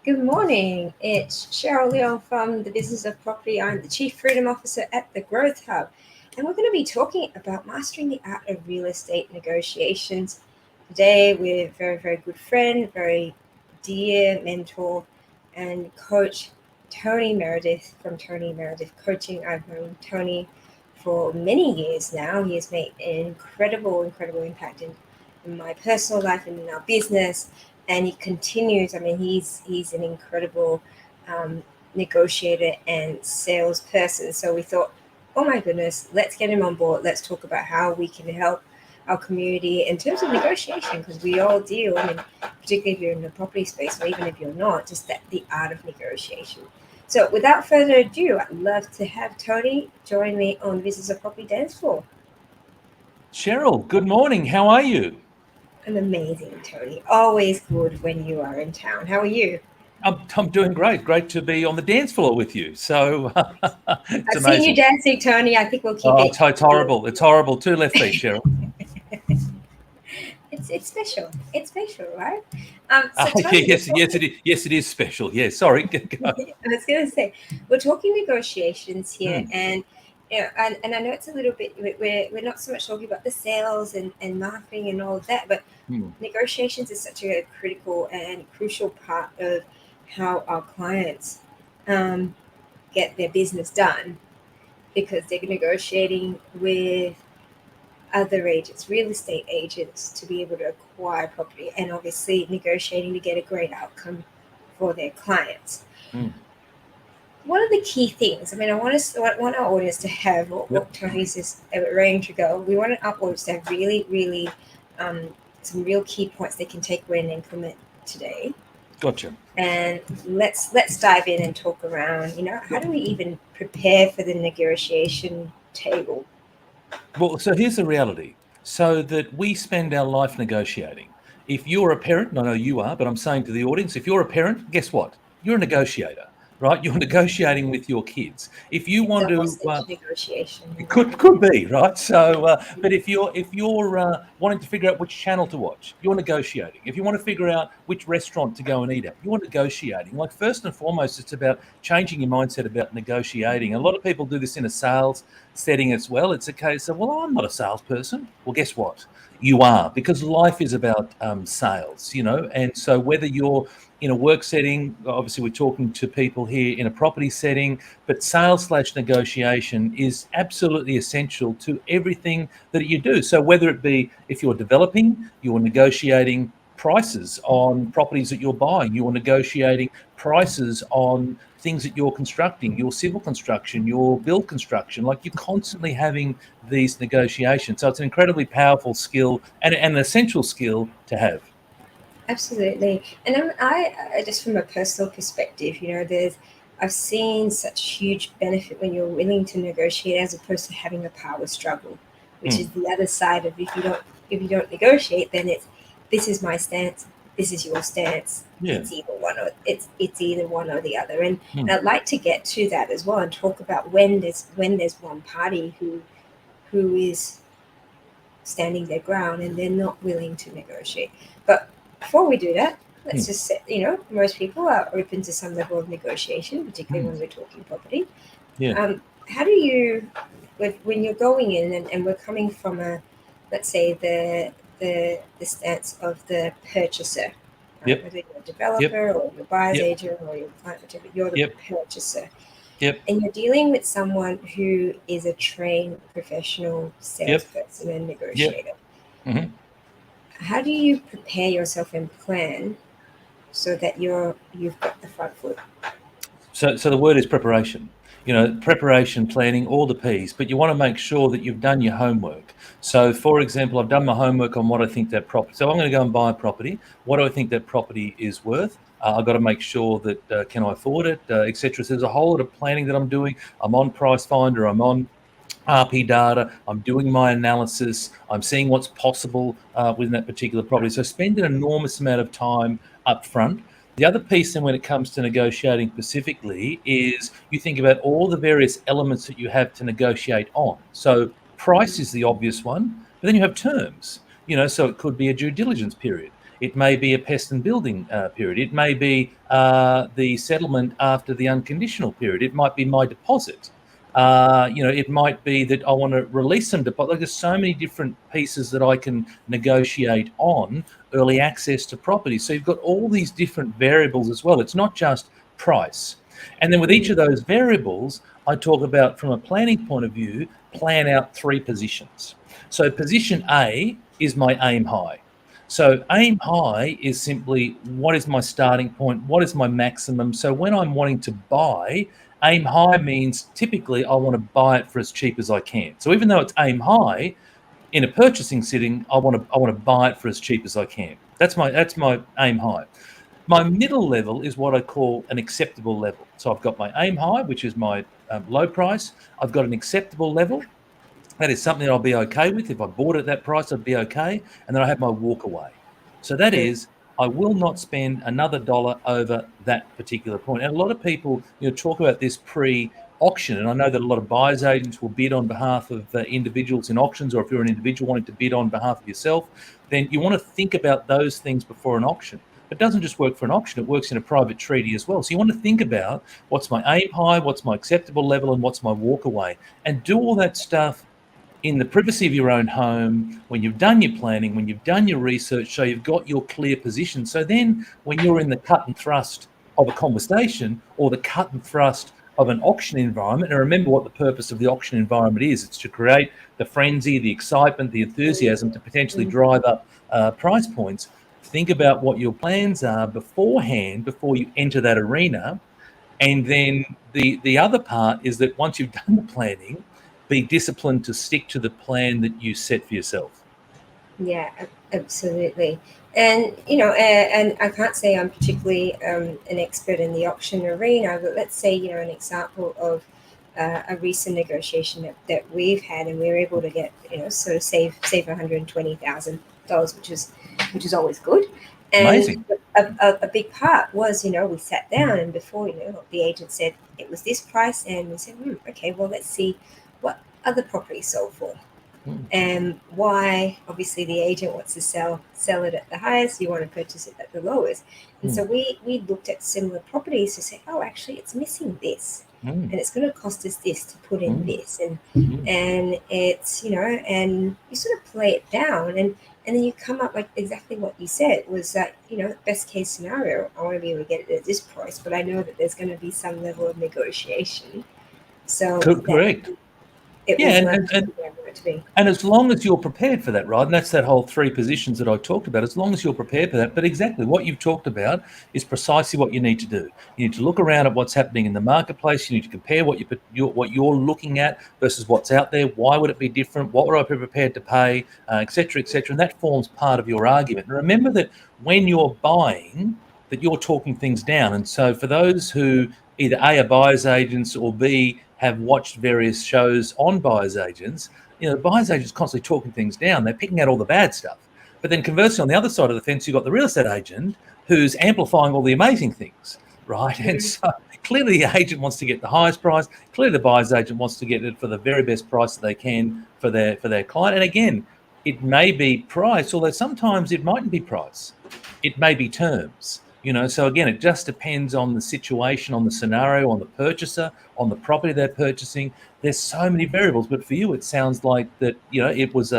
Good morning. It's Cheryl Leong from the Business of Property. I'm the Chief Freedom Officer at the Growth Hub, and we're going to be talking about mastering the art of real estate negotiations today with very, very good friend, very dear mentor, and coach Tony Meredith from Tony Meredith Coaching. I've known Tony for many years now. He has made an incredible impact in my personal life and in our business, and he continues. I mean, he's an incredible negotiator and salesperson. So we thought, oh my goodness, let's get him on board. Let's talk about how we can help our community in terms of negotiation, because we all deal. I mean, particularly if you're in the property space, or even if you're not, just the art of negotiation. So without further ado, I'd love to have Tony join me on Business of Property Dance Floor. Cheryl, good morning. How are you? I'm amazing, Tony. Always good when you are in town. How are you? I'm doing great. Great to be on the dance floor with you. So it's I've seen you amazing. dancing, Tony. I think we'll keep Oh, it. it's horrible. It's horrible. Two left feet, Cheryl. It's special. It's special, right? So Yeah, Tony, yes, it is special. Yeah, sorry. Go. I was going to say, we're talking negotiations here, Mm, and and I know it's a little bit. We're not so much talking about the sales and marketing and all of that, but mm. negotiations is such a critical and crucial part of how our clients um, get their business done, because they're negotiating with other agents, real estate agents, to be able to acquire property, and obviously negotiating to get a great outcome for their clients. Mm. What are the key things? I mean, I want our audience to have Yep. what Tony's is raring to go. We want our audience to have really um, some real key points they can take away and implement today. Gotcha. And let's dive in and talk around. How do we even prepare for the negotiation table? Well, so here's the reality. So that we spend our life negotiating. If you're a parent, and I know you are, but I'm saying to the audience, if you're a parent, guess what? You're a negotiator, right? You're negotiating with your kids. If you want to, Double-stitch negotiation. it could be right. So, but if you're wanting to figure out which channel to watch, you're negotiating. If you want to figure out which restaurant to go and eat at, you're negotiating. Like first and foremost, it's about changing your mindset about negotiating. A lot of people do this in a sales setting as well. It's a case of, well, I'm not a salesperson. Well, guess what? You are, because life is about sales, and so whether you're in a work setting, obviously we're talking to people here in a property setting, but sales/negotiation is absolutely essential to everything that you do. So whether it be if you're developing, you're negotiating prices on properties that you're buying, you're negotiating prices on things that you're constructing, your civil construction, your build construction, like you're constantly having these negotiations. So it's an incredibly powerful skill and an essential skill to have. Absolutely. And I just from a personal perspective, I've seen such huge benefit when you're willing to negotiate as opposed to having a power struggle, which is Mm, the other side of if you don't negotiate, then this is my stance, this is your stance. yeah. It's either one or the other. And Mm, I'd like to get to that as well and talk about when there's one party who is standing their ground and they're not willing to negotiate. But before we do that, let's mm, just say, most people are open to some level of negotiation, particularly mm, when we're talking property. yeah. How do you, when you're going in and we're coming from let's say the stance of the purchaser, right? Yep. Whether you're a Yep. developer or your buyer's Yep. agent or your client, whatever, you're the Yep. purchaser. Yep. And you're dealing with someone who is a trained professional Yep. salesperson and Yep. negotiator. Hmm. How do you prepare yourself and plan so that you've got the front foot? So the word is preparation. Preparation, planning, all the P's, but you want to make sure that you've done your homework. So, for example, I've done my homework on what I think that property. So I'm going to go and buy a property. What do I think that property is worth? I've got to make sure that can I afford it, etc. So there's a whole lot of planning that I'm doing. I'm on Price Finder. I'm on RP data. I'm doing my analysis. I'm seeing what's possible within that particular property. So spend an enormous amount of time up front. The other piece, then, when it comes to negotiating specifically, is you think about all the various elements that you have to negotiate on. So price is the obvious one, but then you have terms. So it could be a due diligence period. It may be a pest and building period. It may be the settlement after the unconditional period. It might be my deposit. It might be that I want to release some deposit. Like, there's so many different pieces that I can negotiate on early access to property. So you've got all these different variables as well. It's not just price. And then with each of those variables, I talk about, from a planning point of view, plan out 3 positions. So position A is my aim high. So aim high is simply, what is my starting point? What is my maximum? So when I'm wanting to buy, aim high means typically I want to buy it for as cheap as I can. So even though it's aim high, in a purchasing sitting, I want to buy it for as cheap as I can. That's my aim high. My middle level is what I call an acceptable level. So I've got my aim high, which is my low price. I've got an acceptable level. That is something I'll be okay with. If I bought it at that price, I'd be okay. And then I have my walk away. So that is, I will not spend another dollar over that particular point. And a lot of people, talk about this pre-auction, and I know that a lot of buyers agents will bid on behalf of individuals in auctions, or if you're an individual wanting to bid on behalf of yourself, then you want to think about those things before an auction. It doesn't just work for an auction, it works in a private treaty as well. So you want to think about, what's my aim high, what's my acceptable level, and what's my walk away, and do all that stuff in the privacy of your own home, when you've done your planning, when you've done your research, so you've got your clear position. So then when you're in the cut and thrust of a conversation, or the cut and thrust of an auction environment, and remember what the purpose of the auction environment is, it's to create the frenzy, the excitement, the enthusiasm to potentially drive up price points. Think about what your plans are beforehand, before you enter that arena. And then the other part is that once you've done the planning, be disciplined to stick to the plan that you set for yourself. Yeah, absolutely. And and I can't say I'm particularly an expert in the auction arena, but let's say an example of a recent negotiation that we've had, and we were able to get sort of save $120,000, which is always good. And Amazing. a big part was we sat down, and before the agent said it was this price, and we said, okay, well, let's see what other properties sold for. And why? Obviously, the agent wants to sell it at the highest. You want to purchase it at the lowest. And so we looked at similar properties to say, oh, actually, it's missing this, and it's going to cost us this to put in this, and it's and you sort of play it down, and then you come up like exactly what you said was that best case scenario, I want to be able to get it at this price, but I know that there's going to be some level of negotiation. So Correct. it Yeah, will work to where I want it to be. and as long as you're prepared for that, right? And that's that whole 3 positions that I talked about. As long as you're prepared for that. But exactly what you've talked about is precisely what you need to do. You need to look around at what's happening in the marketplace. You need to compare what you're looking at versus what's out there. Why would it be different? What would I be prepared to pay, et cetera, et cetera. And that forms part of your argument. And remember that when you're buying, that you're talking things down. And so for those who either A, are buyer's agents, or B, have watched various shows on buyer's agents, the buyer's agents constantly talking things down. They're picking out all the bad stuff. But then conversely, on the other side of the fence, you've got the real estate agent who's amplifying all the amazing things, right? And so clearly the agent wants to get the highest price. Clearly the buyer's agent wants to get it for the very best price that they can for their client. And again, it may be price, although sometimes it mightn't be price. It may be terms. So again, it just depends on the situation, on the scenario, on the purchaser, on the property they're purchasing. There's so many variables, but for you, it sounds like that. It was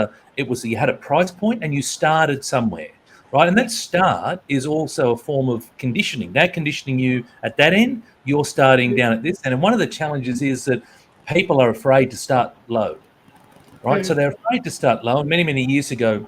you had a price point and you started somewhere, right? And that start is also a form of conditioning. They're conditioning you at that end. You're starting down at this end, and one of the challenges is that people are afraid to start low, right? So they're afraid to start low. And many years ago,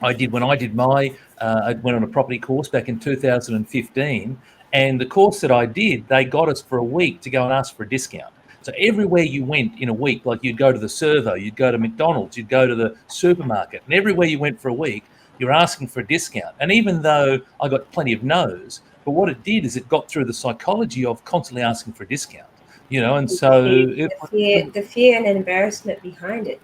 I went on a property course back in 2015, and the course that I did, they got us for a week to go and ask for a discount. So everywhere you went in a week, like you'd go to the servo, you'd go to McDonald's, you'd go to the supermarket, and everywhere you went for a week, you're asking for a discount. And even though I got plenty of no's, but what it did is it got through the psychology of constantly asking for a discount, and so the fear and embarrassment behind it.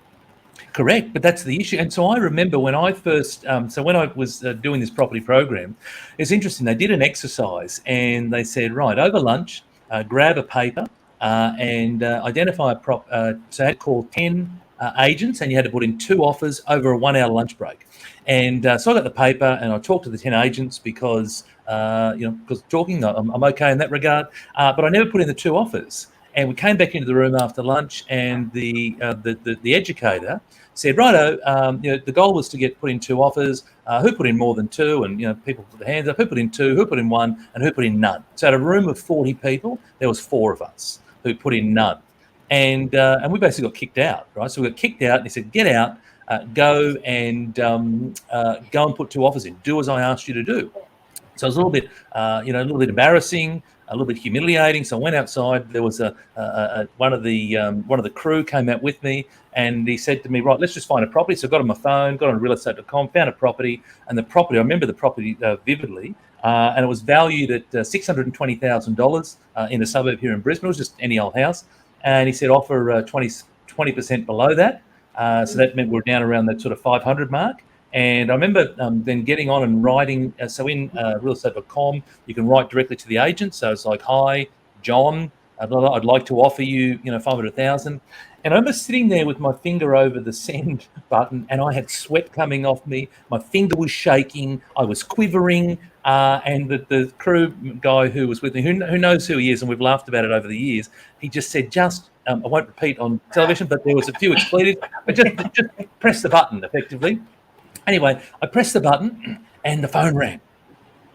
Correct, but that's the issue. And so I remember when I first, when I was doing this property program, it's interesting. They did an exercise and they said, right, over lunch, grab a paper and identify a so I had called 10 agents, and you had to put in 2 offers over a 1-hour lunch break. And so I got the paper and I talked to the 10 agents because, because talking, I'm okay in that regard. But I never put in the 2 offers. And we came back into the room after lunch, and the educator said, righto, the goal was to put in 2 offers. Who put in more than 2? And people put their hands up. Who put in 2? Who put in 1? And who put in none? So, at a room of 40 people, there was 4 of us who put in none, and we basically got kicked out, right? So we got kicked out, and he said, "Get out, go and put 2 offers in. Do as I asked you to do." So it was a little bit, a little bit embarrassing, a little bit humiliating. So I went outside. There was one of the crew came out with me, and he said to me, "Right, let's just find a property." So I got on my phone, got on realestate.com, found a property, and the property, I remember the property vividly, and it was valued at $620,000 in a suburb here in Brisbane. It was just any old house, and he said offer 20% below that. So that meant we're down around that sort of 500 mark. And I remember then getting on and writing. So in realestate.com, you can write directly to the agent. So it's like, "Hi, John, I'd like to offer you, 500,000." And I remember sitting there with my finger over the send button, and I had sweat coming off me. My finger was shaking. I was quivering. And the crew guy who was with me, who knows who he is, and we've laughed about it over the years, he just said, I won't repeat on television, but there was a few expletives, but just press the button effectively. Anyway, I pressed the button and the phone rang.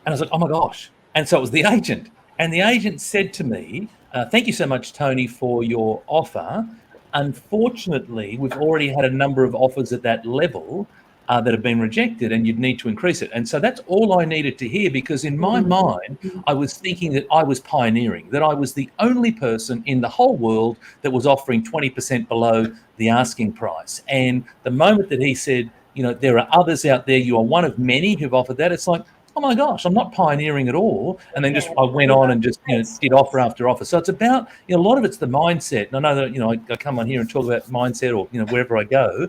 And I was like, oh my gosh. And so it was the agent. And the agent said to me, "Thank you so much, Tony, for your offer. Unfortunately, we've already had a number of offers at that level that have been rejected, and you'd need to increase it." And so that's all I needed to hear, because in my mind, I was thinking that I was pioneering, that I was the only person in the whole world that was offering 20% below the asking price. And the moment that he said, there are others out there, you are one of many who've offered that, it's like, oh my gosh, I'm not pioneering at all. And then I went on and just did offer after offer. So it's about, a lot of it's the mindset. And I know that I come on here and talk about mindset, or wherever I go,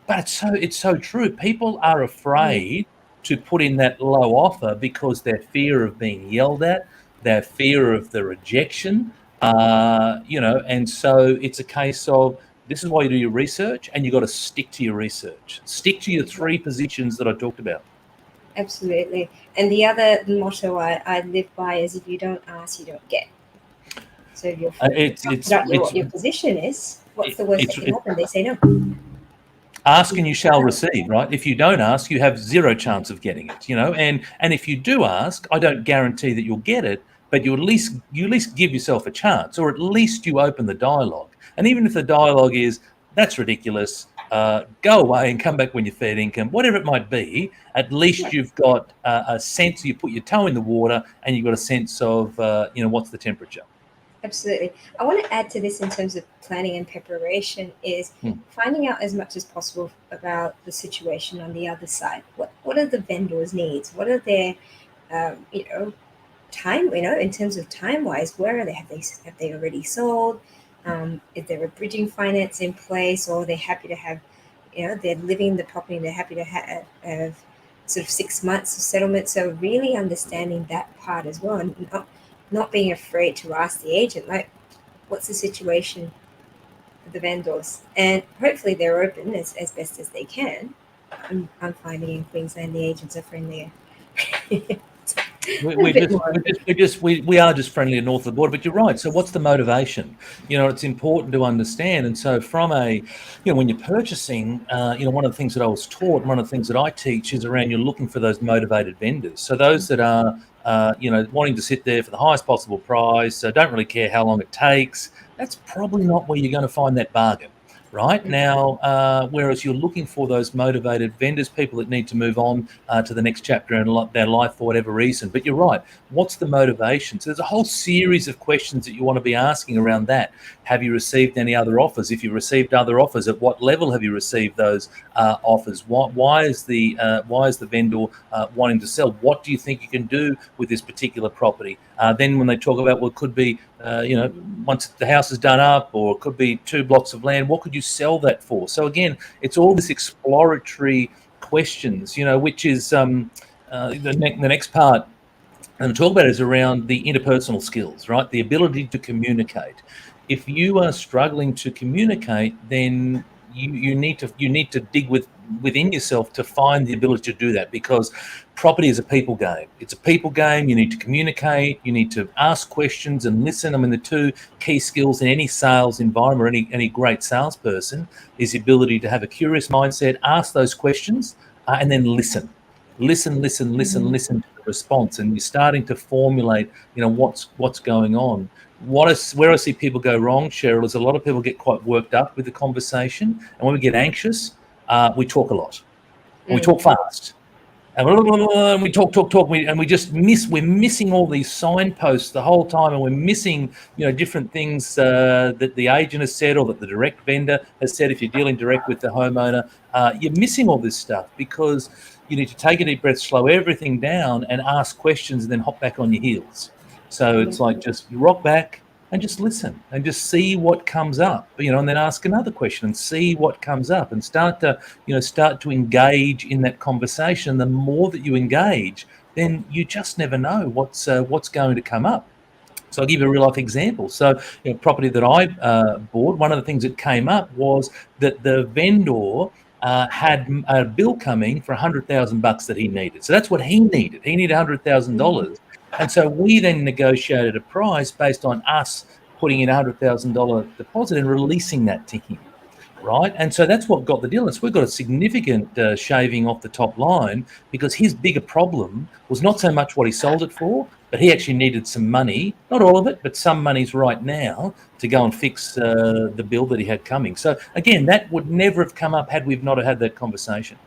but it's so true. People are afraid to put in that low offer because their fear of being yelled at, their fear of the rejection, and so it's a case of, this is why you do your research, and you've got to stick to your research. Stick to your 3 positions that I talked about. Absolutely. And the other motto I live by is, if you don't ask, you don't get. So if you're what your position is, what's the worst that can happen? They say no. Ask and you shall receive, right? If you don't ask, you have 0 chance of getting it, and if you do ask, I don't guarantee that you'll get it, but you at least give yourself a chance, or at least you open the dialogue. And even if the dialogue is, "That's ridiculous, go away and come back when you're fair income," whatever it might be, at least you've got a sense, you put your toe in the water, and you've got a sense of, what's the temperature. Absolutely. I want to add to this in terms of planning and preparation is finding out as much as possible about the situation on the other side. What are the vendors' needs? What are their, time, in terms of time-wise, where are they? Have they already sold? Is there a bridging finance in place, or they're happy to have, they're living in the property and they're happy to have sort of 6 months of settlement. So really understanding that part as well, and not being afraid to ask the agent, like, what's the situation with the vendors? And hopefully they're open as best as they can. I'm finding in Queensland the agents are friendlier. We are just friendlier north of the border, but you're right. So what's the motivation? It's important to understand. And so from when you're purchasing, one of the things that I was taught, and one of the things that I teach, is around, you're looking for those motivated vendors. So those that are, wanting to sit there for the highest possible price, so don't really care how long it takes, that's probably not where you're going to find that bargain. Right now, whereas you're looking for those motivated vendors, people that need to move on to the next chapter in their life for whatever reason. But you're right. What's the motivation? So there's a whole series of questions that you want to be asking around that. Have you received any other offers? If you received other offers, at what level have you received those offers? Why is the vendor wanting to sell? What do you think you can do with this particular property? Then when they talk about, well, it could be, once the house is done up, or it could be 2 blocks of land, what could you sell that for? So again, it's all this exploratory questions, which is the next part I'm going to talk about is around the interpersonal skills, right? The ability to communicate. If you are struggling to communicate, then you need to dig within yourself to find the ability to do that, because property is a people game. It's a people game. You need to communicate. You need to ask questions and listen. I mean, the two key skills in any sales environment, or any great salesperson, is the ability to have a curious mindset, ask those questions, and then listen. Listen to the response, and you're starting to formulate, what's going on. Where I see people go wrong, Cheryl, is a lot of people get quite worked up with the conversation, and when we get anxious, we talk a lot, and we talk fast, and we talk, and we just we're missing all these signposts the whole time, and we're missing, different things that the agent has said or that the direct vendor has said. If you're dealing direct with the homeowner, you're missing all this stuff, because you need to take a deep breath, slow everything down, and ask questions, and then hop back on your heels. So it's like, just you rock back and just listen and just see what comes up, and then ask another question and see what comes up, and start to engage in that conversation. The more that you engage, then you just never know what's going to come up. So I'll give you a real life example. So, property that I bought, one of the things that came up was that the vendor had a bill coming for $100,000 that he needed. So that's what he needed. He needed $100,000. And so we then negotiated a price based on us putting in a $100,000 deposit and releasing that to him. Right. And so that's what got the deal. We've got a significant shaving off the top line, because his bigger problem was not so much what he sold it for, but he actually needed some money, not all of it, but some monies right now to go and fix the bill that he had coming. So again, that would never have come up had we not had that conversation.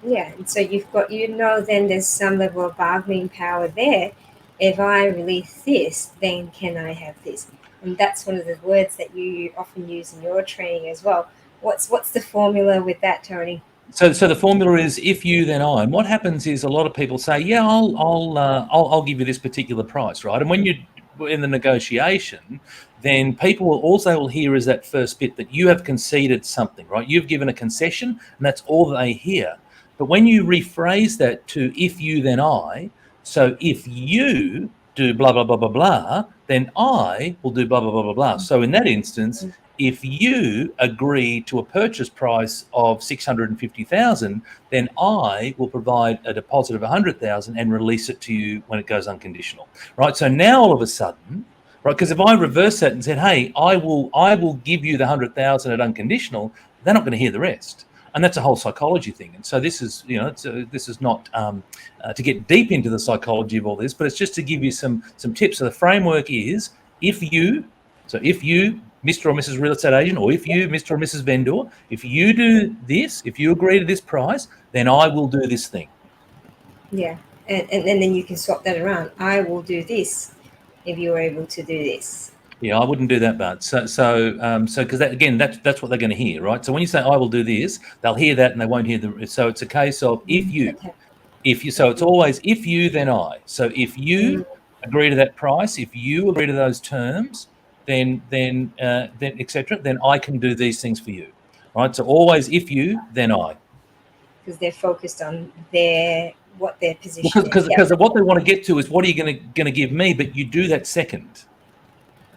Yeah, and so you've got, then there's some level of bargaining power there. If I release this, then can I have this? And that's one of the words that you often use in your training as well. What's the formula with that, Tony? So the formula is if you, then I. And what happens is a lot of people say, yeah, I'll give you this particular price, right? And when you're in the negotiation, then people will hear is that first bit that you have conceded something, right? You've given a concession, and that's all they hear. But when you rephrase that to if you, then I, so if you do blah, blah, blah, blah, blah, then I will do blah, blah, blah, blah, blah. So in that instance, if you agree to a purchase price of $650,000, then I will provide a deposit of $100,000 and release it to you when it goes unconditional, right? So now all of a sudden, right, because if I reverse that and said, hey, I will give you the $100,000 at unconditional, they're not going to hear the rest. And that's a whole psychology thing. And so this is, this is not to get deep into the psychology of all this, but it's just to give you some tips. So the framework is if you, Mr. or Mrs. Real Estate Agent, or if you, Mr. or Mrs. Vendor, if you do this, if you agree to this price, then I will do this thing. Yeah, and then you can swap that around. I will do this if you're able to do this. Yeah, I wouldn't do that, but so because that, again, that's what they're going to hear, right? So when you say I will do this, they'll hear that and they won't hear the. So it's a case of if you. So it's always if you, then I. So if you agree to that price, if you agree to those terms, then etc., then I can do these things for you, right? So always if you, then I. Because they're focused on what their position is. Because what they want to get to is what are you going to give me, but you do that second.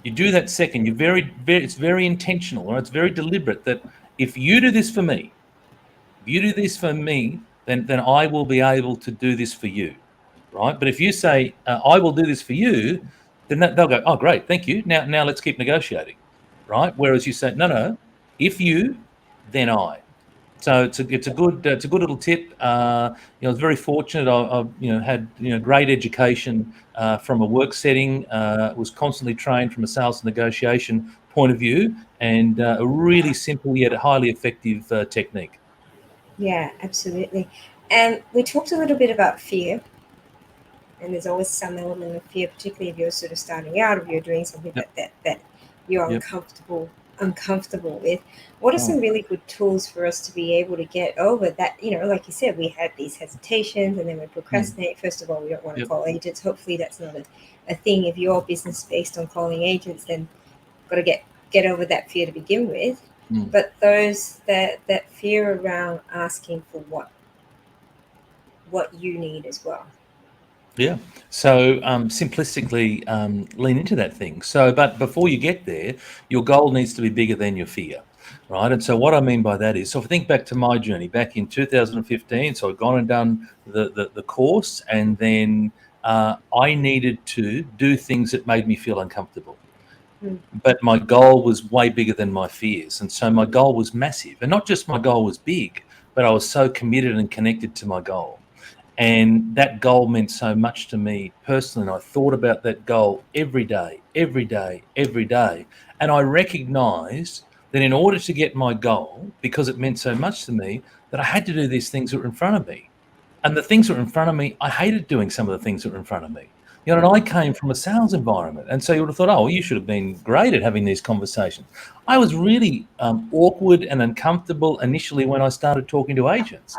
You do that second. You're it's very intentional, or it's very deliberate that if you do this for me, then I will be able to do this for you, right? But if you say I will do this for you, then they'll go, oh great, thank you. Now let's keep negotiating, right? Whereas you say no, if you, then I. So it's a good little tip. I was very fortunate. I had great education from a work setting. Was constantly trained from a sales and negotiation point of view, and a really simple yet highly effective technique. Yeah, absolutely. And we talked a little bit about fear, and there's always some element of fear, particularly if you're sort of starting out, or you're doing something that you're uncomfortable with. What are some really good tools for us to be able to get over that? Like you said, we had these hesitations, and then we procrastinate. First of all, we don't want to call agents. Hopefully that's not a thing. If your business is based on calling agents, then got to get over that fear to begin with. But that fear around asking for what you need as well. Yeah. So simplistically lean into that thing. So, but before you get there, your goal needs to be bigger than your fear. right? And so what I mean by that is, so if I think back to my journey back in 2015, so I'd gone and done the course, and then I needed to do things that made me feel uncomfortable. Mm. But my goal was way bigger than my fears. And so my goal was massive. And not just my goal was big, but I was so committed and connected to my goal. And that goal meant so much to me personally. And I thought about that goal every day, every day, every day. And I recognized that in order to get my goal, because it meant so much to me, that I had to do these things that were in front of me. And the things that were in front of me, I hated doing some of the things that were in front of me. You know, and I came from a sales environment. And so you would have thought, oh, well, you should have been great at having these conversations. I was really awkward and uncomfortable initially when I started talking to agents.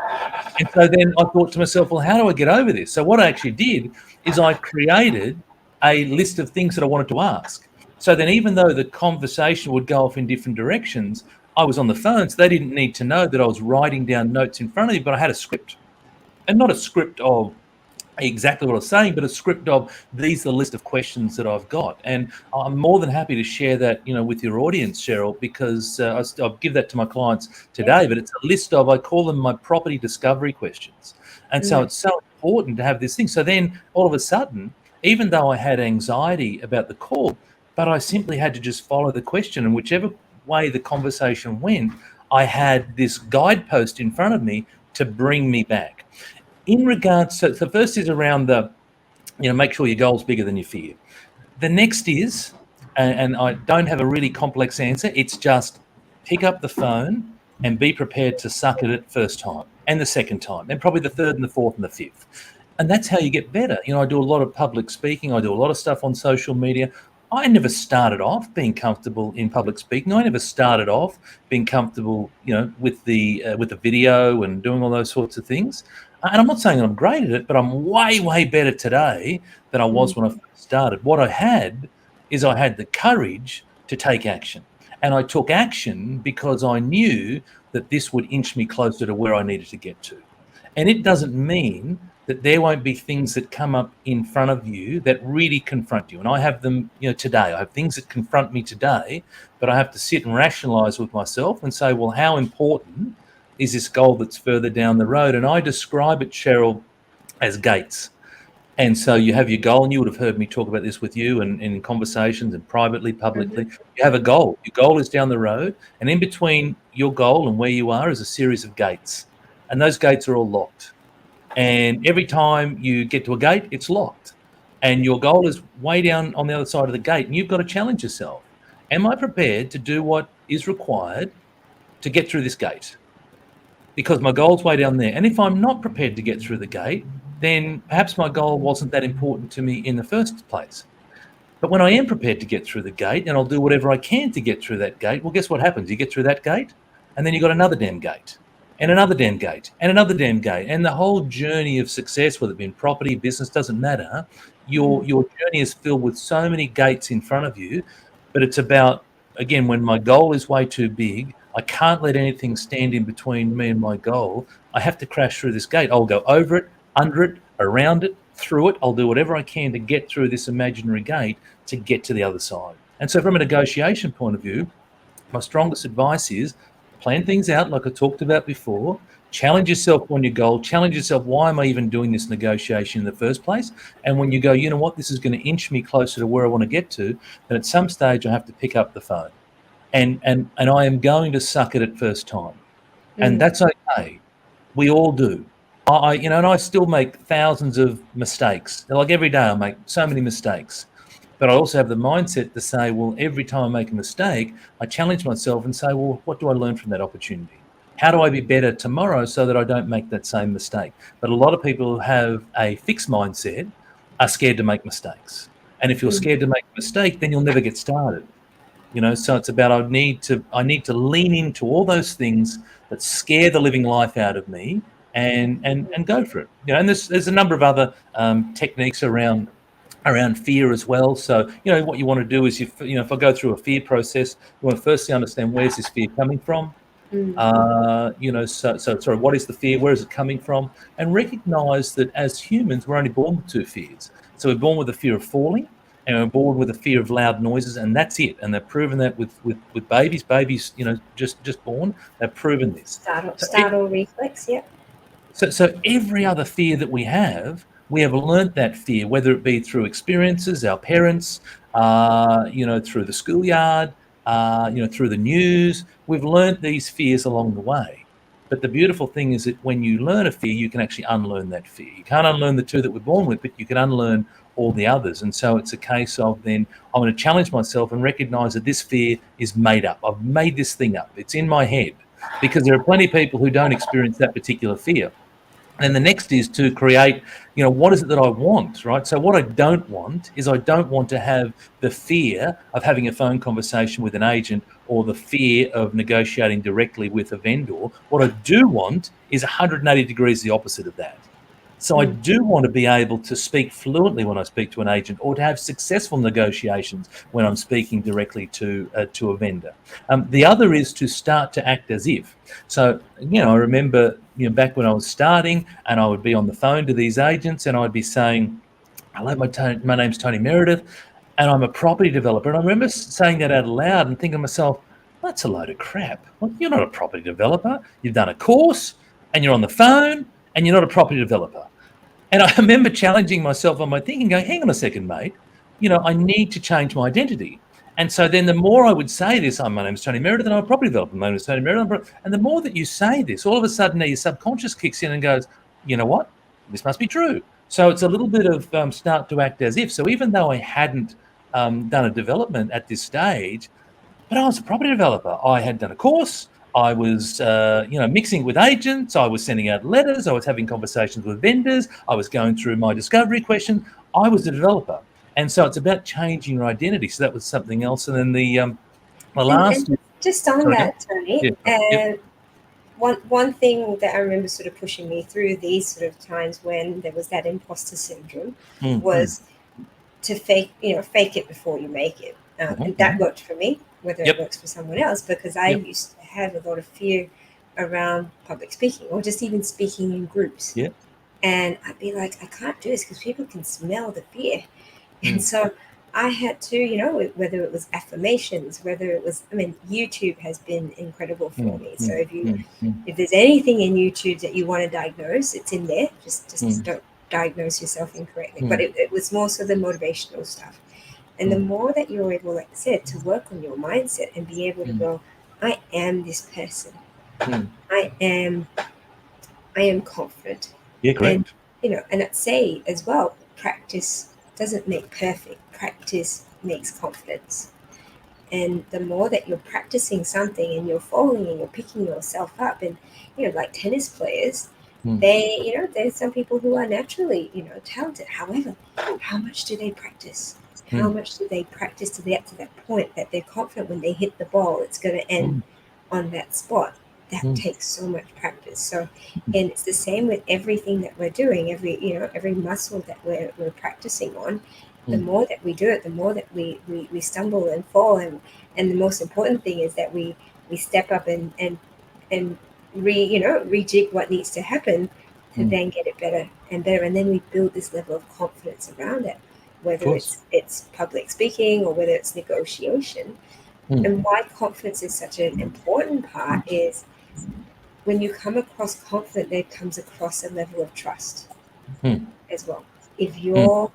And so then I thought to myself, well, how do I get over this? So what I actually did is I created a list of things that I wanted to ask. So then even though the conversation would go off in different directions, I was on the phone, so they didn't need to know that I was writing down notes in front of me, but I had a script. And not a script of exactly what I was saying, but a script of these are the list of questions that I've got. And I'm more than happy to share that, with your audience, Cheryl, because I'll give that to my clients today, but it's a list of, I call them my property discovery questions. And so Mm. it's so important to have this thing. So then all of a sudden, even though I had anxiety about the call, but I simply had to just follow the question, and whichever way the conversation went, I had this guidepost in front of me to bring me back. In regards to, the first is around make sure your goal's bigger than your fear. The next is, and I don't have a really complex answer, it's just pick up the phone and be prepared to suck at it first time and the second time and probably the third and the fourth and the fifth. And that's how you get better. I do a lot of public speaking. I do a lot of stuff on social media. I never started off being comfortable in public speaking. I never started off being comfortable, with the video and doing all those sorts of things. And I'm not saying that I'm great at it, but I'm way, way better today than I was Mm. when I first started. What I had is I had the courage to take action. And I took action because I knew that this would inch me closer to where I needed to get to. And it doesn't mean that there won't be things that come up in front of you that really confront you. And I have them, today. I have things that confront me today, but I have to sit and rationalize with myself and say, well, how important is this goal that's further down the road? And I describe it, Cheryl, as gates. And so you have your goal, and you would have heard me talk about this with you and in conversations and privately, publicly. Mhm. You have a goal. Your goal is down the road, and in between your goal and where you are is a series of gates. And those gates are all locked. And every time you get to a gate, it's locked. And your goal is way down on the other side of the gate, and you've got to challenge yourself. Am I prepared to do what is required to get through this gate? Because my goal's way down there. And if I'm not prepared to get through the gate, then perhaps my goal wasn't that important to me in the first place. But when I am prepared to get through the gate, and I'll do whatever I can to get through that gate, well, guess what happens? You get through that gate, and then you've got another damn gate, and another damn gate, and another damn gate. And the whole journey of success, whether it be in property, business, doesn't matter. Your journey is filled with so many gates in front of you, but it's about, again, when my goal is way too big, I can't let anything stand in between me and my goal. I have to crash through this gate. I'll go over it, under it, around it, through it. I'll do whatever I can to get through this imaginary gate to get to the other side. And so from a negotiation point of view, my strongest advice is plan things out like I talked about before, challenge yourself on your goal, challenge yourself, why am I even doing this negotiation in the first place? And when you go, you know what, this is going to inch me closer to where I want to get to, then at some stage I have to pick up the phone. And I am going to suck it at first time. And Mm. that's okay. We all do. And I still make thousands of mistakes. Like every day I make so many mistakes. But I also have the mindset to say, well, every time I make a mistake, I challenge myself and say, well, what do I learn from that opportunity? How do I be better tomorrow so that I don't make that same mistake? But a lot of people who have a fixed mindset are scared to make mistakes. And if you're Mm. scared to make a mistake, then you'll never get started. So it's about I need to lean into all those things that scare the living life out of me and go for it. And there's a number of other techniques around fear as well. So, what you want to do is, if I go through a fear process, you want to firstly understand, where's this fear coming from? Mm. So sorry, what is the fear? Where is it coming from? And recognize that as humans, we're only born with two fears. So we're born with the fear of falling, and are born with a fear of loud noises, and that's it. And they've proven that with babies, just born, they've proven this. So Startle reflex, yeah. so every other fear that we have learnt that fear, whether it be through experiences, our parents, through the schoolyard, through the news. We've learnt these fears along the way. But the beautiful thing is that when you learn a fear, you can actually unlearn that fear. You can't unlearn the two that we're born with, but you can unlearn all the others. And so it's a case of then I'm going to challenge myself and recognize that this fear is made up. I've made this thing up. It's in my head, because there are plenty of people who don't experience that particular fear. And the next is to create, what is it that I want, right? So what I don't want is I don't want to have the fear of having a phone conversation with an agent or the fear of negotiating directly with a vendor. What I do want is 180 degrees the opposite of that. So I do want to be able to speak fluently when I speak to an agent, or to have successful negotiations when I'm speaking directly to a vendor. The other is to start to act as if. So, I remember, back when I was starting, and I would be on the phone to these agents, and I'd be saying, "Hello, my name's Tony Meredith, and I'm a property developer." And I remember saying that out loud and thinking to myself, "That's a load of crap. Well, you're not a property developer. You've done a course, and you're on the phone, and you're not a property developer." And I remember challenging myself on my thinking, going, "Hang on a second, mate. I need to change my identity." And so then the more I would say this, "My name is Tony Meredith and I'm a property developer. My name is Tony Meredith." And the more that you say this, all of a sudden your subconscious kicks in and goes, "You know what? This must be true." So it's a little bit of start to act as if. So even though I hadn't done a development at this stage, but I was a property developer. I had done a course. I was, mixing with agents. I was sending out letters. I was having conversations with vendors. I was going through my discovery question. I was a developer. And so it's about changing your identity. So that was something else. And then the last... And just on Sorry, that, Tony, yeah, yep. one thing that I remember sort of pushing me through these sort of times when there was that imposter syndrome was to fake it before you make it. And that worked for me, whether it works for someone else, because I used to have a lot of fear around public speaking, or just even speaking in groups. Yeah. And I'd be like, I can't do this because people can smell the fear. And so I had to, whether it was affirmations, whether it was, YouTube has been incredible for me. So if there's anything in YouTube that you want to diagnose, it's in there. Just don't diagnose yourself incorrectly. But it was more so the motivational stuff. And the more that you're able, like I said, to work on your mindset and be able to go, I am this person. I am confident. Yeah, great. And I'd say as well, practice doesn't make perfect. Practice makes confidence. And the more that you're practicing something and you're falling and you're picking yourself up, and like tennis players, there's some people who are naturally talented. However, how much do they practice? How much do they practice to get to that point that they're confident when they hit the ball, it's going to end on that spot? That takes so much practice. So, and it's the same with everything that we're doing. Every muscle that we're practicing on. The more that we do it, the more that we stumble and fall, and the most important thing is that we step up and rejig what needs to happen to then get it better and better, and then we build this level of confidence around it, whether it's public speaking or whether it's negotiation. And why confidence is such an important part is when you come across confident, there comes across a level of trust as well. If you're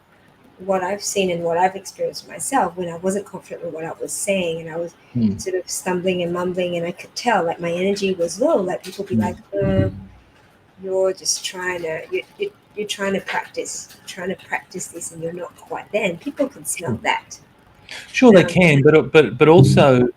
what I've seen and what I've experienced myself, when I wasn't confident with what I was saying and I was sort of stumbling and mumbling, and I could tell like my energy was low, like people be like, you're just trying to you're trying to practice this and you're not quite there, and people can smell that. Sure, they can, but also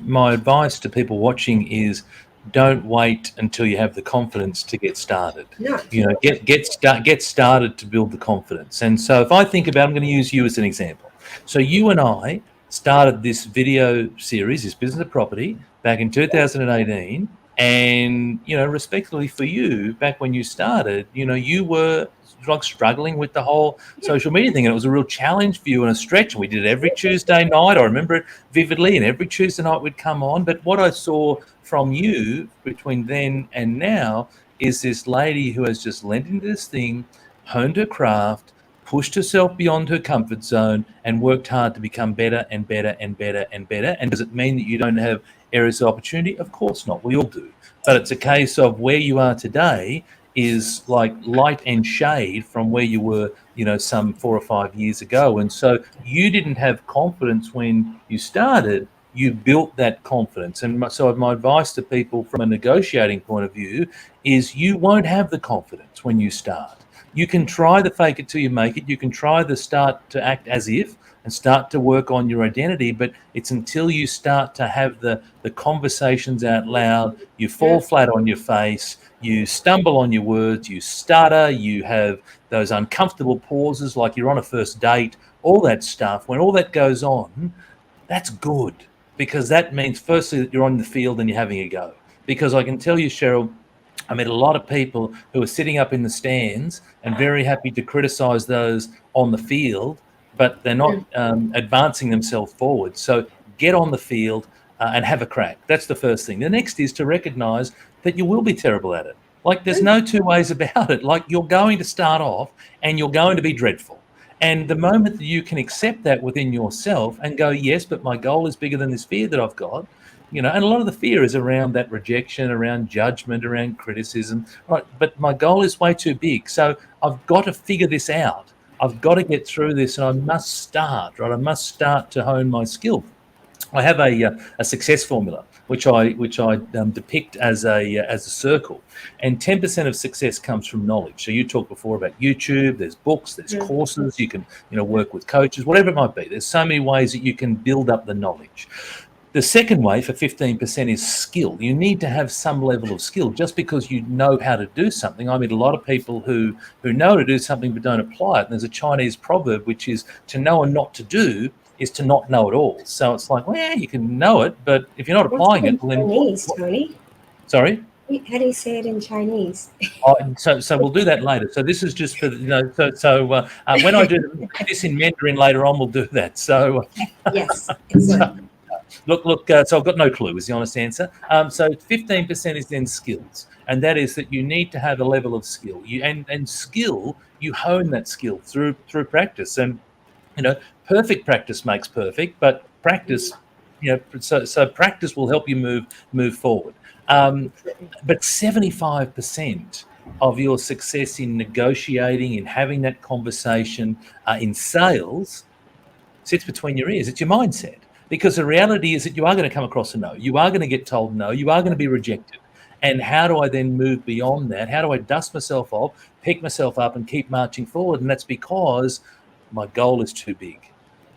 my advice to people watching is don't wait until you have the confidence to get started. No. Get started to build the confidence. And so if I think about, I'm going to use you as an example. So you and I started this video series, this Business of Property, back in 2018. And, respectfully for you, back when you started, you were like struggling with the whole social media thing. And it was a real challenge for you and a stretch. And we did it every Tuesday night. I remember it vividly. And every Tuesday night we'd come on. But what I saw from you between then and now is this lady who has just lent into this thing, honed her craft, pushed herself beyond her comfort zone and worked hard to become better and better and better and better. And does it mean that you don't have areas of opportunity? Of course not. We all do. But it's a case of where you are today is like light and shade from where you were, some 4 or 5 years ago. And so you didn't have confidence when you started. You built that confidence. And so my advice to people from a negotiating point of view is you won't have the confidence when you start. You can try the fake it till you make it. You can try the start to act as if and start to work on your identity, but it's until you start to have the conversations out loud, you fall flat on your face, you stumble on your words, you stutter, you have those uncomfortable pauses like you're on a first date, all that stuff. When all that goes on, that's good, because that means firstly that you're on the field and you're having a go. Because I can tell you, Cheryl, I met a lot of people who are sitting up in the stands and very happy to criticise those on the field, but they're not advancing themselves forward. So get on the field and have a crack. That's the first thing. The next is to recognise that you will be terrible at it. Like, there's no two ways about it. Like, you're going to start off and you're going to be dreadful. And the moment that you can accept that within yourself and go, yes, but my goal is bigger than this fear that I've got, and a lot of the fear is around that rejection, around judgment, around criticism, right? But my goal is way too big. So I've got to figure this out. I've got to get through this, and I must start, right? I must start to hone my skill. I have a success formula which I depict as a circle, and 10% of success comes from knowledge. So you talked before about YouTube. There's books, there's courses. You can work with coaches, whatever it might be. There's so many ways that you can build up the knowledge. The second way for 15% is skill. You need to have some level of skill. Just because you know how to do something, I meet a lot of people who know how to do something but don't apply it. And there's a Chinese proverb which is, to know and not to do is to not know at all. So it's like, well, yeah, you can know it, but if you're not applying it, well, then Chinese, Tony? Sorry? How do you say it in Chinese? So we'll do that later. So this is just for when I do this in Mandarin later on, we'll do that. So yes, excellent. Look. So I've got no clue is the honest answer. So 15% is then skills, and that is that you need to have a level of skill. And skill, you hone that skill through practice, and perfect practice makes perfect, but practice, so practice will help you move forward. But 75% of your success in negotiating, in having that conversation, in sales, sits between your ears. It's your mindset. Because the reality is that you are going to come across a no. You are going to get told no. You are going to be rejected. And how do I then move beyond that? How do I dust myself off, pick myself up, and keep marching forward? And that's because my goal is too big.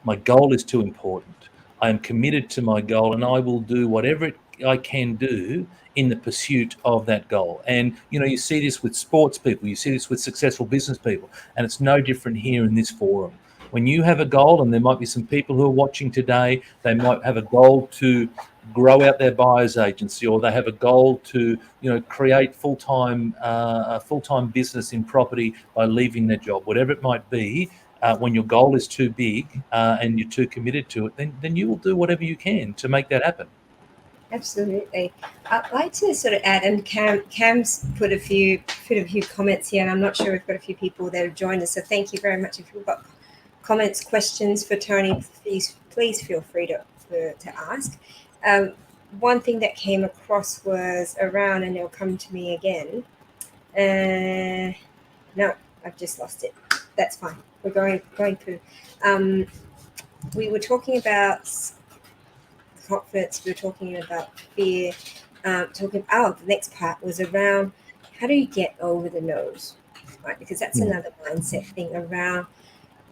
My goal is too important. I am committed to my goal, and I will do whatever I can do in the pursuit of that goal. And, you see this with sports people. You see this with successful business people. And it's no different here in this forum. When you have a goal, and there might be some people who are watching today, they might have a goal to grow out their buyer's agency, or they have a goal to, create full-time business in property by leaving their job, whatever it might be. When your goal is too big and you're too committed to it, then you will do whatever you can to make that happen. Absolutely. I'd like to sort of add, and Cam's put a few comments here, and I'm not sure we've got a few people that have joined us. So thank you very much. If you've got comments, questions for Tony, please feel free to ask. One thing that came across was around, and it'll come to me again. No, I've just lost it. That's fine. We're going through. We were talking about confidence. We were talking about fear. The next part was around how do you get over the no's, right? Because that's another mindset thing around.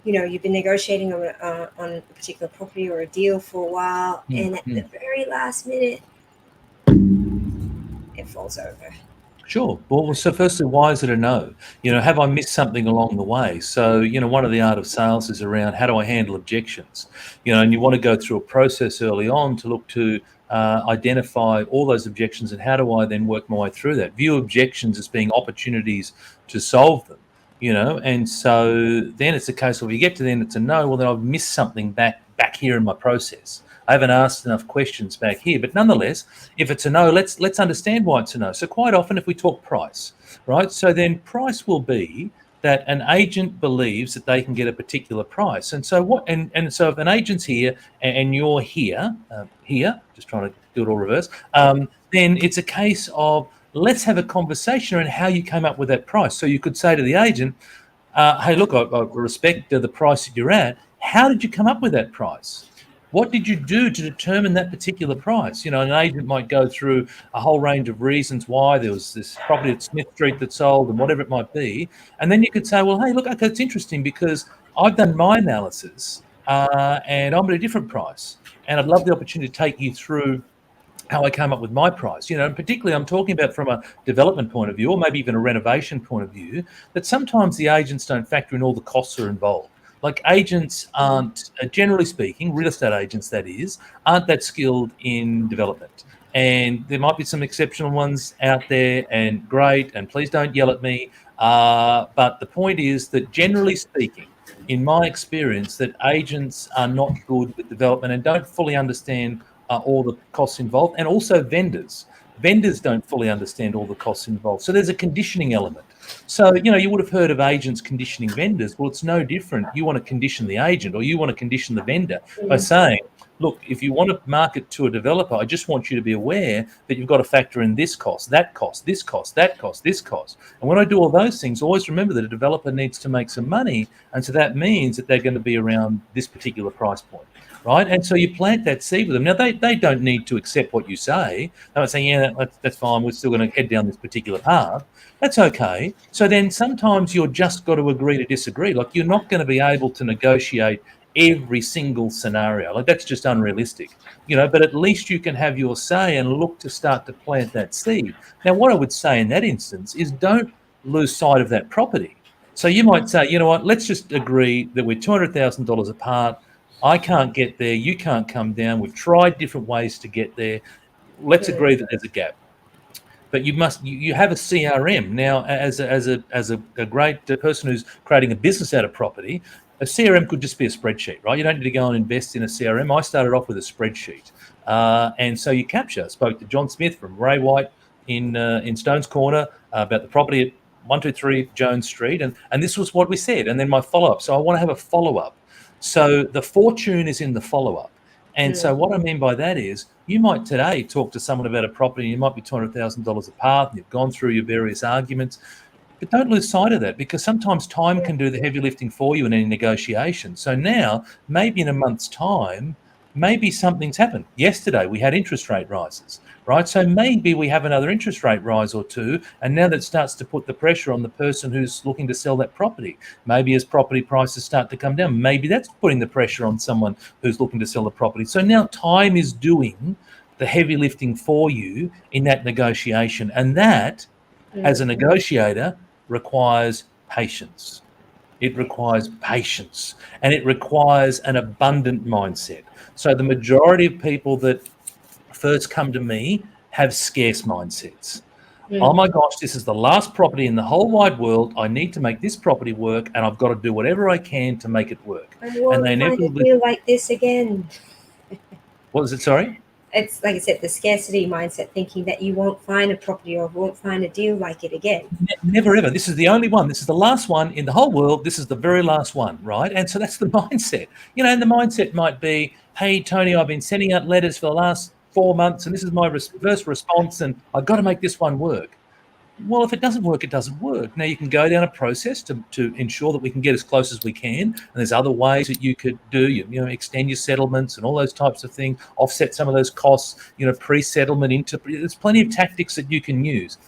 You've been negotiating on a particular property or a deal for a while, and at the very last minute, it falls over. Sure. Well, so firstly, why is it a no? Have I missed something along the way? So, one of the art of sales is around how do I handle objections? And you want to go through a process early on to look to identify all those objections, and how do I then work my way through that? View objections as being opportunities to solve them. And so then it's a case of, you get to the end, it's a no, well, then I've missed something back here in my process. I haven't asked enough questions back here. But nonetheless, if it's a no, let's understand why it's a no. So quite often if we talk price, right? So then price will be that an agent believes that they can get a particular price. And so so if an agent's here and you're here, just trying to do it all reverse, then it's a case of let's have a conversation around how you came up with that price. So you could say to the agent, hey, look, I respect the price that you're at. How did you come up with that price? What did you do to determine that particular price? An agent might go through a whole range of reasons why there was this property at Smith Street that sold and whatever it might be. And then you could say, well, hey, look, okay, it's interesting because I've done my analysis and I'm at a different price. And I'd love the opportunity to take you through how I came up with my price, and particularly I'm talking about from a development point of view, or maybe even a renovation point of view, that sometimes the agents don't factor in all the costs that are involved. Like agents aren't, generally speaking, real estate agents, that is, aren't that skilled in development. And there might be some exceptional ones out there, and great, and please don't yell at me. But the point is that generally speaking, in my experience, that agents are not good with development and don't fully understand all the costs involved, and also vendors. Vendors don't fully understand all the costs involved. So there's a conditioning element. So, you would have heard of agents conditioning vendors. Well, it's no different. You want to condition the agent or you want to condition the vendor by saying, look, if you want to market to a developer, I just want you to be aware that you've got to factor in this cost, that cost, this cost, that cost, this cost. And when I do all those things, always remember that a developer needs to make some money. And so that means that they're going to be around this particular price point. Right. And so you plant that seed with them. Now, they don't need to accept what you say. They might say, yeah, that's fine. We're still going to head down this particular path. That's okay. So then sometimes you're just got to agree to disagree. Like you're not going to be able to negotiate every single scenario. Like that's just unrealistic, but at least you can have your say and look to start to plant that seed. Now, what I would say in that instance is don't lose sight of that property. So you might say, you know what, let's just agree that we're $200,000 apart. I can't get there. You can't come down. We've tried different ways to get there. Let's agree that there's a gap. But you have a CRM now as a great person who's creating a business out of property. A CRM could just be a spreadsheet, right? You don't need to go and invest in a CRM. I started off with a spreadsheet, and so you capture. I spoke to John Smith from Ray White in Stones Corner about the property at 123 Jones Street, and this was what we said. And then my follow up. So I want to have a follow up. So the fortune is in the follow up. And so what I mean by that is you might today talk to someone about a property, and you might be $200,000 apart, and you've gone through your various arguments, but don't lose sight of that, because sometimes time can do the heavy lifting for you in any negotiation. So now, maybe in a month's time, maybe something's happened. Yesterday, we had interest rate rises, right? So maybe we have another interest rate rise or two, and now that starts to put the pressure on the person who's looking to sell that property. Maybe as property prices start to come down, maybe that's putting the pressure on someone who's looking to sell the property. So now time is doing the heavy lifting for you in that negotiation, and that, as a negotiator, requires patience. It requires patience, and it requires an abundant mindset. So the majority of people that first come to me have scarce mindsets. Oh my gosh, this is the last property in the whole wide world. I need to make this property work, and I've got to do whatever I can to make it work. I won't find a deal like this again. What was it? Sorry? It's like I said, the scarcity mindset, thinking that you won't find a property or won't find a deal like it again. Never ever. This is the only one. This is the last one in the whole world. This is the very last one, right? And so that's the mindset. And the mindset might be, hey, Tony, I've been sending out letters for the last 4 months, and this is my first response, and I've got to make this one work. Well, if it doesn't work, it doesn't work. Now, you can go down a process to ensure that we can get as close as we can. And there's other ways that you could do, extend your settlements and all those types of things, offset some of those costs, pre-settlement. There's plenty of tactics that you can use.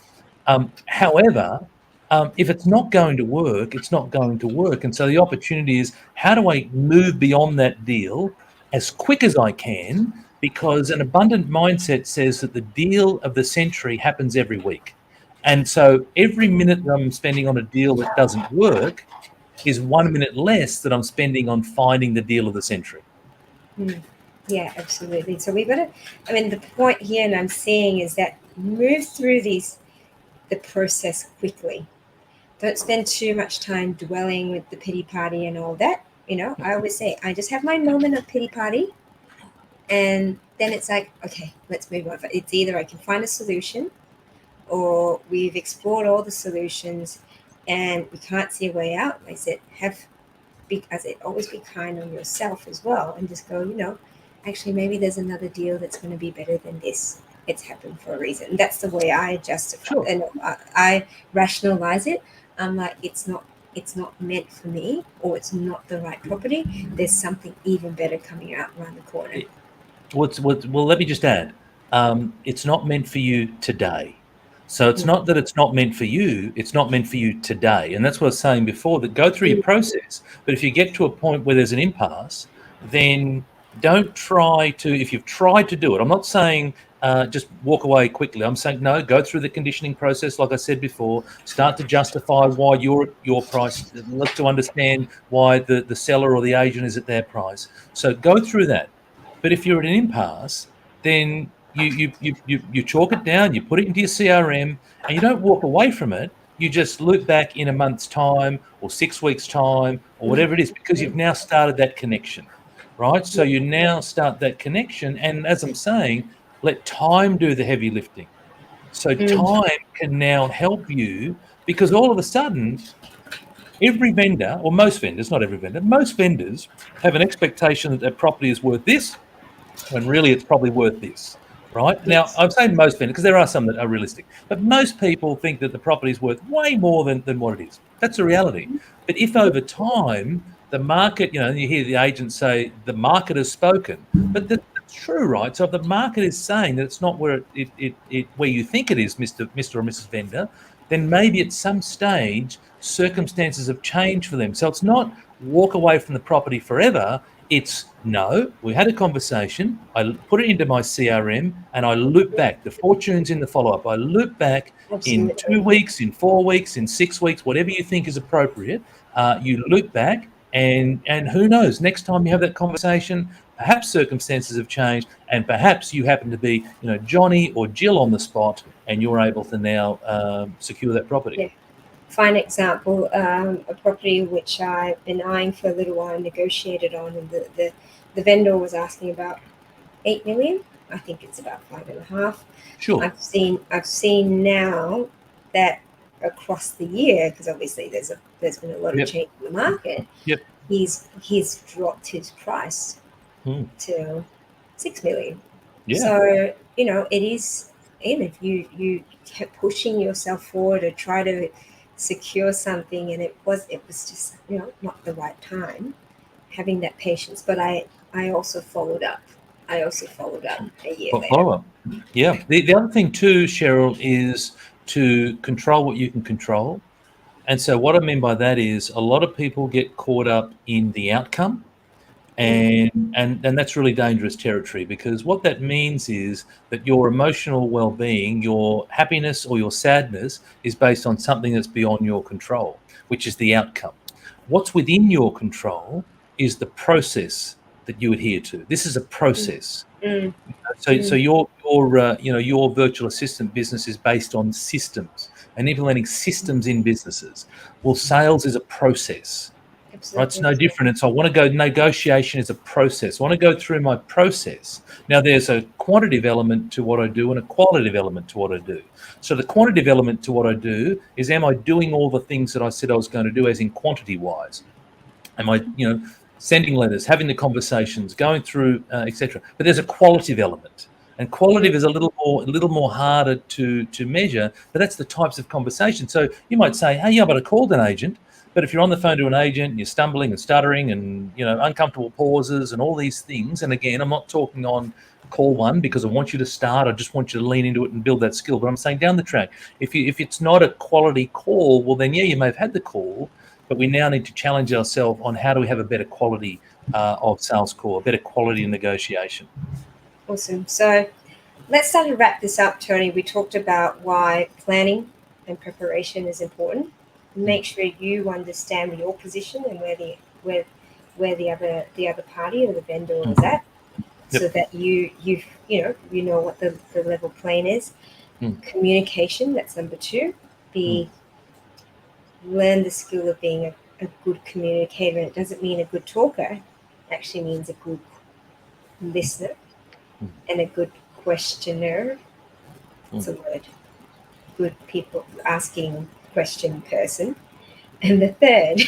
However, if it's not going to work, it's not going to work. And so the opportunity is, how do I move beyond that deal as quick as I can? Because an abundant mindset says that the deal of the century happens every week. And so every minute that I'm spending on a deal that doesn't work is 1 minute less that I'm spending on finding the deal of the century. Yeah, absolutely. So we've got to, the point here, and I'm seeing, is that move through the process quickly. Don't spend too much time dwelling with the pity party and all that. I always say, I just have my moment of pity party, and then it's like, okay, let's move on. It's either I can find a solution, or we've explored all the solutions, and you can't see a way out, I said, always be kind on yourself as well, and just go, actually, maybe there's another deal that's going to be better than this. It's happened for a reason. And that's the way I justify Sure. and I rationalize it. I'm like, it's not meant for me, or it's not the right property. There's something even better coming out around the corner. Well, let me just add, it's not meant for you today. So it's Mm, not that it's not meant for you, it's not meant for you today. And that's what I was saying before, that go through your mm, process. But if you get to a point where there's an impasse, then don't try to, if you've tried to do it, I'm not saying just walk away quickly. I'm saying, no, go through the conditioning process, like I said before, start to justify why you're at your price, look to understand why the seller or the agent is at their price. So go through that. But if you're at an impasse, then you chalk it down, you put it into your CRM, and you don't walk away from it. You just loop back in a month's time or 6 weeks' time or mm, whatever it is, because you've now started that connection, right? So yeah, you now start that connection, and as I'm saying, let time do the heavy lifting. So mm, time can now help you, because all of a sudden, every vendor, or most vendors, not every vendor, most vendors have an expectation that their property is worth this, when really it's probably worth this, right? Now, yes, I'm saying most vendors because there are some that are realistic, but most people think that the property is worth way more than what it is. That's the reality. But if over time the market, you hear the agents say the market has spoken, but that's true, right? So if the market is saying that it's not where where you think it is, Mr. or Mrs. Vendor, then maybe at some stage circumstances have changed for them. So it's not walk away from the property forever. It's no, we had a conversation. I put it into my CRM and I loop back. The fortune's in the follow up. I loop back in absolutely. 2 weeks, in 4 weeks, in 6 weeks, whatever you think is appropriate. You loop back, and who knows? Next time you have that conversation, perhaps circumstances have changed, and perhaps you happen to be, Johnny or Jill on the spot, and you're able to now secure that property. Yeah. Fine example, a property which I've been eyeing for a little while and negotiated on, and the vendor was asking about 8 million. I think it's about 5.5. Sure. I've seen now that across the year, because obviously there's been a lot of Yep. change in the market. Yep. He's dropped his price Mm. to 6 million. Yeah. So it is. And if you kept pushing yourself forward to try to secure something, and it was just not the right time, having that patience. But I also followed up. A year later. Follow up. Yeah. The other thing too, Cheryl, is to control what you can control. And so what I mean by that is a lot of people get caught up in the outcome, Mm, and that's really dangerous territory, because what that means is that your emotional well-being, your happiness or your sadness, is based on something that's beyond your control, which is the outcome. What's within your control is the process that you adhere to. This is a mm, process. mm, So mm, your virtual assistant business is based on systems and implementing systems in businesses. Well, sales is a process, right? It's absolutely. no different. And so I want to go, negotiation is a process. I want to go through my process. Now, there's a quantitative element to what I do and a qualitative element to what I do. So the quantitative element to what I do is, am I doing all the things that I said I was going to do, as in quantity wise? Am I, sending letters, having the conversations, going through, etc. But there's a qualitative element, and Mm, qualitative is a little more harder to measure. But that's the types of conversation. So you might say, "Hey, yeah, but I called an agent." But if you're on the phone to an agent and you're stumbling and stuttering and uncomfortable pauses and all these things, and again, I'm not talking on call one because I want you to start. I just want you to lean into it and build that skill. But I'm saying down the track, if it's not a quality call, well then yeah, you may have had the call, but we now need to challenge ourselves on how do we have a better quality of sales call, a better quality in negotiation. awesome. So let's start to wrap this up, Tony. We talked about why planning and preparation is important. Mm. Make sure you understand your position and where the other party or the vendor is Mm. at, so Yep. that you know what the level plane is. Mm. Communication, that's number two. Mm. Be Learn the skill of being a good communicator. And it doesn't mean a good talker. It actually means a good listener Mm. and a good questioner. It's Mm. a word. Good people asking question person. And the third,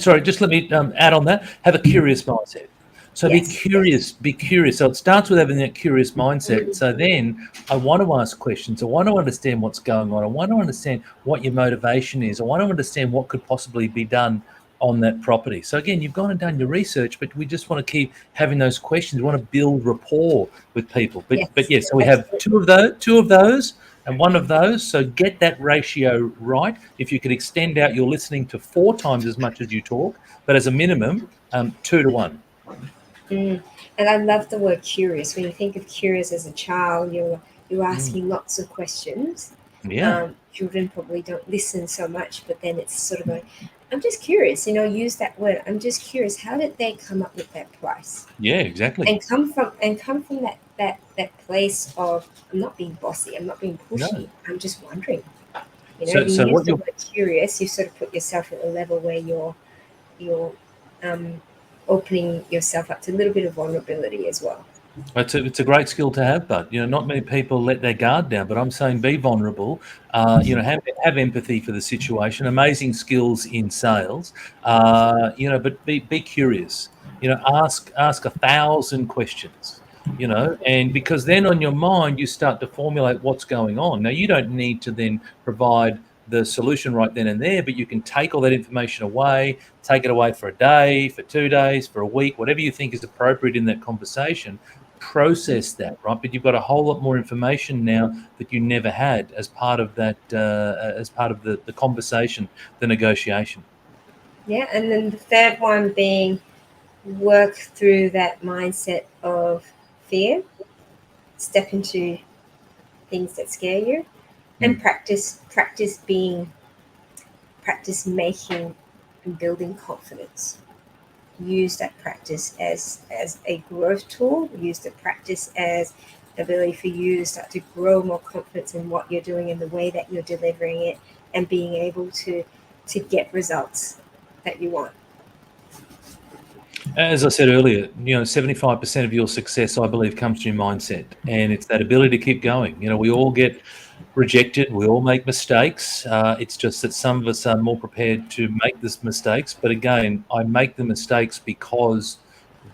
Sorry, just let me add on that. Have a curious mindset. So be yes, curious, be curious. So it starts with having that curious mindset. mm, So then I want to ask questions. I want to understand what's going on. I want to understand what your motivation is. I want to understand what could possibly be done on that property. So again, you've gone and done your research, but we just want to keep having those questions. We want to build rapport with people. But yes, yes, so we have absolutely. two of those and one of those. So get that ratio right. If you could extend out your listening to 4 times as much as you talk, but as a minimum, 2 to 1. Mm. And I love the word curious. When you think of curious as a child, you're Mm. asking lots of questions. Yeah, Children probably don't listen so much, but then it's sort of going, I'm just curious, use that word. I'm just curious. How did they come up with that price? yeah, exactly. And come from that place of, I'm not being bossy, I'm not being No. pushy, I'm just wondering. So, You so use what the you're word curious, you sort of put yourself at a level where you're um, opening yourself up to a little bit of vulnerability as well. It's a great skill to have, but not many people let their guard down. But I'm saying be vulnerable. Have empathy for the situation. Amazing skills in sales. But be curious. Ask 1,000 questions. And because then on your mind you start to formulate what's going on. Now you don't need to then provide the solution right then and there, but you can take all that information away, take it away for a day, for 2 days, for a week, whatever you think is appropriate in that conversation. Process that, right? But you've got a whole lot more information now that you never had as part of that, as part of the conversation, the negotiation. Yeah, and then the third one being work through that mindset of fear, step into things that scare you, and Mm. practice making and building confidence. Use that practice as a growth tool. Use the practice as ability for you to start to grow more confidence in what you're doing and the way that you're delivering it, and being able to get results that you want. As I said earlier, 75% of your success, I believe, comes from your mindset, and it's that ability to keep going. We all get rejected, we all make mistakes. It's just that some of us are more prepared to make these mistakes. But again, I make the mistakes because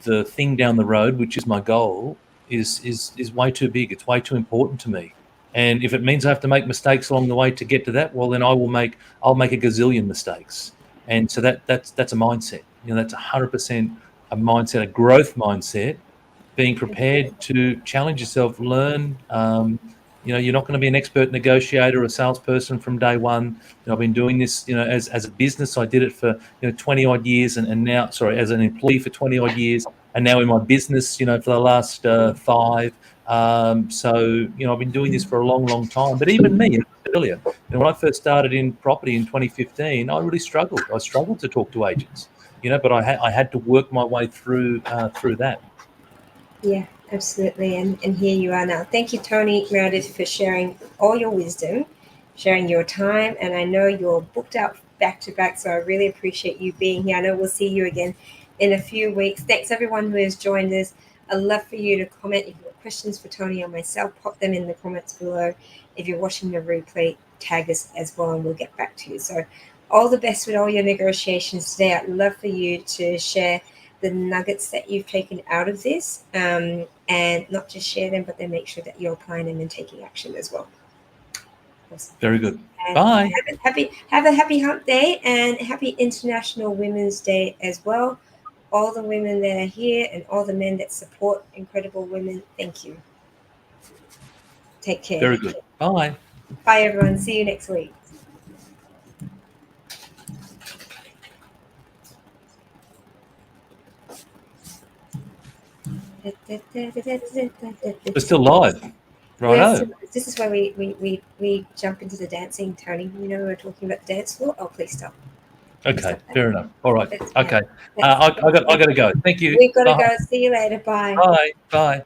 the thing down the road, which is my goal, is way too big. It's way too important to me. And if it means I have to make mistakes along the way to get to that, well, then I'll make a gazillion mistakes. And so that's a mindset. That's 100% a mindset, a growth mindset, being prepared to challenge yourself, learn. You're not going to be an expert negotiator or a salesperson from day one. I've been doing this, as a business. I did it for 20 odd years, and now, sorry, as an employee for 20 odd years, and now in my business, for the last 5. So I've been doing this for a long, long time. But even me, as I said earlier, when I first started in property in 2015, I really struggled. I struggled to talk to agents, but I had to work my way through that. Yeah, absolutely. And here you are now. Thank you, Tony, Meredith, for sharing all your wisdom, sharing your time. And I know you're booked out back to back, so I really appreciate you being here. I know we'll see you again in a few weeks. Thanks, everyone who has joined us. I'd love for you to comment. If you've got questions for Tony or myself, pop them in the comments below. If you're watching the replay, tag us as well, and we'll get back to you. So, all the best with all your negotiations today. I'd love for you to share the nuggets that you've taken out of this, and not just share them, but then make sure that you're applying them and taking action as well. Awesome. Very good. And Bye. have a happy hump day, and happy International Women's Day as well. All the women that are here and all the men that support incredible women, thank you. Take care. Very good. Bye. Bye, everyone. See you next week. We're still live. Righto. This is where we jump into the dancing, Tony. We were talking about the dance floor. Oh, please stop. Please Okay. stop that. Fair enough. All right. That's fine. Okay. That's I got to go. Thank you. We've got to Bye. go. See you later. Bye. Bye. Bye.